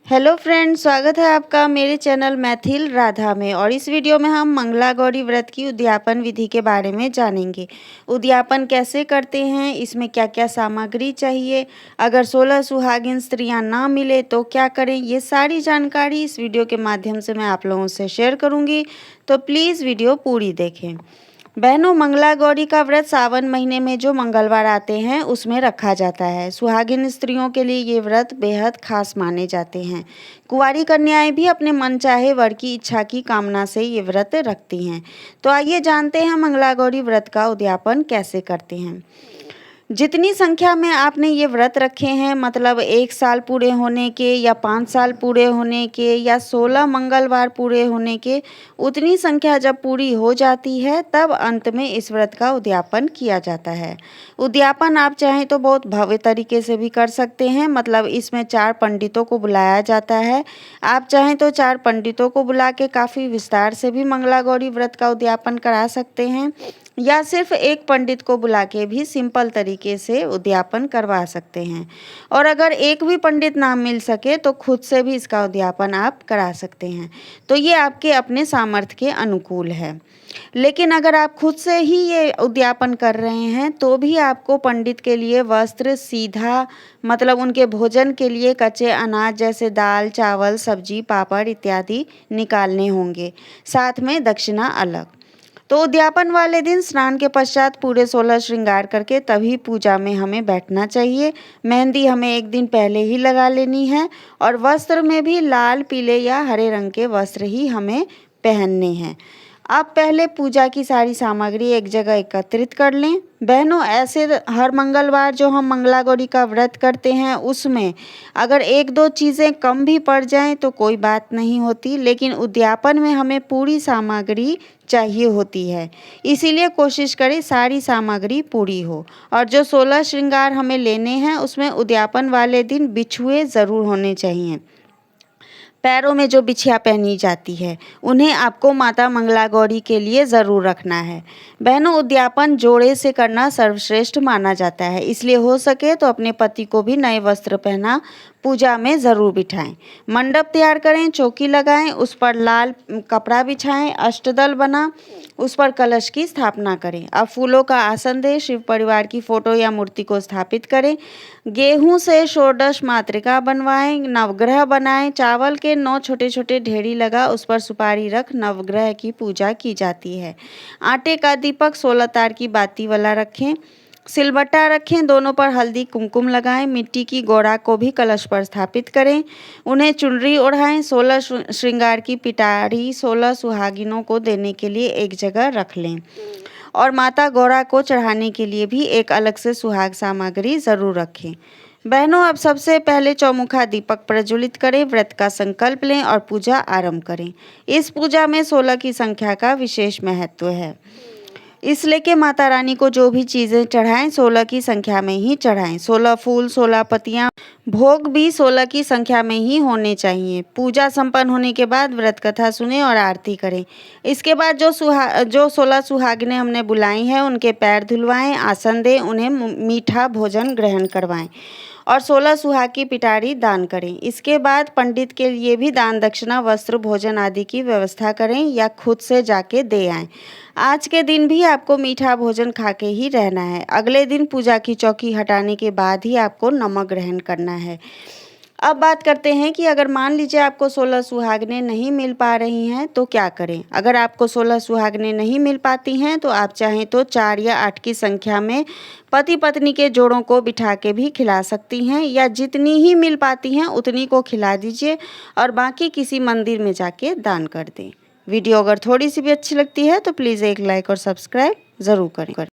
Hello friends, स्वागत है आपका मेरे चैनल मैथिल राधा में। और इस वीडियो में हम मंगला गौरी व्रत की उद्यापन विधि के बारे में जानेंगे। उद्यापन कैसे करते हैं, इसमें क्या क्या सामग्री चाहिए, अगर 16 सुहागिन स्त्रियां ना मिले तो क्या करें, ये सारी जानकारी इस वीडियो के माध्यम से मैं आप लोगों से शेयर करूँगी। तो प्लीज़ वीडियो पूरी देखें। बहनों, मंगला गौरी का व्रत सावन महीने में जो मंगलवार आते हैं उसमें रखा जाता है। सुहागिन स्त्रियों के लिए ये व्रत बेहद खास माने जाते हैं। कुंवारी कन्याएं भी अपने मनचाहे वर की इच्छा की कामना से ये व्रत रखती हैं। तो आइए जानते हैं मंगला गौरी व्रत का उद्यापन कैसे करते हैं। जितनी संख्या में आपने ये व्रत रखे हैं, मतलब 1 साल पूरे होने के या 5 साल पूरे होने के या 16 मंगलवार पूरे होने के, उतनी संख्या जब पूरी हो जाती है तब अंत में इस व्रत का उद्यापन किया जाता है। उद्यापन आप चाहें तो बहुत भव्य तरीके से भी कर सकते हैं, मतलब इसमें 4 पंडितों को बुलाया जाता है। आप चाहें तो 4 पंडितों को बुला के काफ़ी विस्तार से भी मंगला गौरी व्रत का उद्यापन करा सकते हैं, या सिर्फ एक पंडित को बुला के भी सिंपल तरीके से उद्यापन करवा सकते हैं। और अगर एक भी पंडित ना मिल सके तो खुद से भी इसका उद्यापन आप करा सकते हैं। तो ये आपके अपने सामर्थ्य के अनुकूल है। लेकिन अगर आप खुद से ही ये उद्यापन कर रहे हैं तो भी आपको पंडित के लिए वस्त्र सीधा, मतलब उनके भोजन के लिए कच्चे अनाज जैसे दाल, चावल, सब्जी, पापड़ इत्यादि निकालने होंगे, साथ में दक्षिणा अलग। तो उद्यापन वाले दिन स्नान के पश्चात पूरे 16 श्रृंगार करके तभी पूजा में हमें बैठना चाहिए। मेहंदी हमें एक दिन पहले ही लगा लेनी है और वस्त्र में भी लाल, पीले या हरे रंग के वस्त्र ही हमें पहनने हैं। आप पहले पूजा की सारी सामग्री एक जगह एकत्रित कर लें। बहनों, ऐसे हर मंगलवार जो हम मंगला गौरी का व्रत करते हैं उसमें अगर 1-2 चीज़ें कम भी पड़ जाएं तो कोई बात नहीं होती, लेकिन उद्यापन में हमें पूरी सामग्री चाहिए होती है। इसीलिए कोशिश करें सारी सामग्री पूरी हो। और जो 16 श्रृंगार हमें लेने हैं उसमें उद्यापन वाले दिन बिछुए ज़रूर होने चाहिए। पैरों में जो बिछिया पहनी जाती है उन्हें आपको माता मंगला गौरी के लिए ज़रूर रखना है। बहनों, उद्यापन जोड़े से करना सर्वश्रेष्ठ माना जाता है, इसलिए हो सके तो अपने पति को भी नए वस्त्र पहना पूजा में ज़रूर बिठाएं। मंडप तैयार करें, चौकी लगाएं, उस पर लाल कपड़ा बिछाएं, अष्टदल बना उस पर कलश की स्थापना करें। अब फूलों का आसन दें, शिव परिवार की फोटो या मूर्ति को स्थापित करें। गेहूं से षोडश मातृका बनवाएं, नवग्रह बनाएं, चावल के 9 छोटे छोटे ढेरी लगा उस पर सुपारी रख नवग्रह की पूजा की जाती है। आटे का दीपक 16 तार की बाती वाला रखें। सिलबट्टा रखें, दोनों पर हल्दी कुमकुम लगाएं। मिट्टी की गौरा को भी कलश पर स्थापित करें। उन्हें चुनरी ओढ़ाएं। 16 श्रृंगार की पिटारी 16 सुहागिनों को देने के लिए एक जगह रख लें। और माता गौरा को चढ़ाने के लिए भी एक अलग से सुहाग सामग्री ज़रूर रखें। बहनों, अब सबसे पहले चौमुखा दीपक प्रज्वलित करें, व्रत का संकल्प लें और पूजा आरंभ करें। इस पूजा में 16 की संख्या का विशेष महत्व है, इसलिए कि माता रानी को जो भी चीज़ें चढ़ाएं 16 की संख्या में ही चढ़ाएं। 16 फूल, 16 पत्तियां, भोग भी 16 की संख्या में ही होने चाहिए। पूजा संपन्न होने के बाद व्रत कथा सुने और आरती करें। इसके बाद जो 16 सुहागिनें हमने बुलाई हैं उनके पैर धुलवाएं, आसन दें, उन्हें मीठा भोजन ग्रहण करवाएं और 16 सुहाग की पिटारी दान करें। इसके बाद पंडित के लिए भी दान दक्षिणा, वस्त्र, भोजन आदि की व्यवस्था करें या खुद से जाके दे आएं। आज के दिन भी आपको मीठा भोजन खा के ही रहना है। अगले दिन पूजा की चौकी हटाने के बाद ही आपको नमक ग्रहण करना है। अब बात करते हैं कि अगर मान लीजिए आपको 16 सुहागिनें नहीं मिल पा रही हैं तो क्या करें। अगर आपको 16 सुहागिनें नहीं मिल पाती हैं तो आप चाहें तो 4 या 8 की संख्या में पति पत्नी के जोड़ों को बिठा के भी खिला सकती हैं, या जितनी ही मिल पाती हैं उतनी को खिला दीजिए और बाकी किसी मंदिर में जाके दान कर दें। वीडियो अगर थोड़ी सी भी अच्छी लगती है तो प्लीज़ एक लाइक और सब्सक्राइब ज़रूर करें।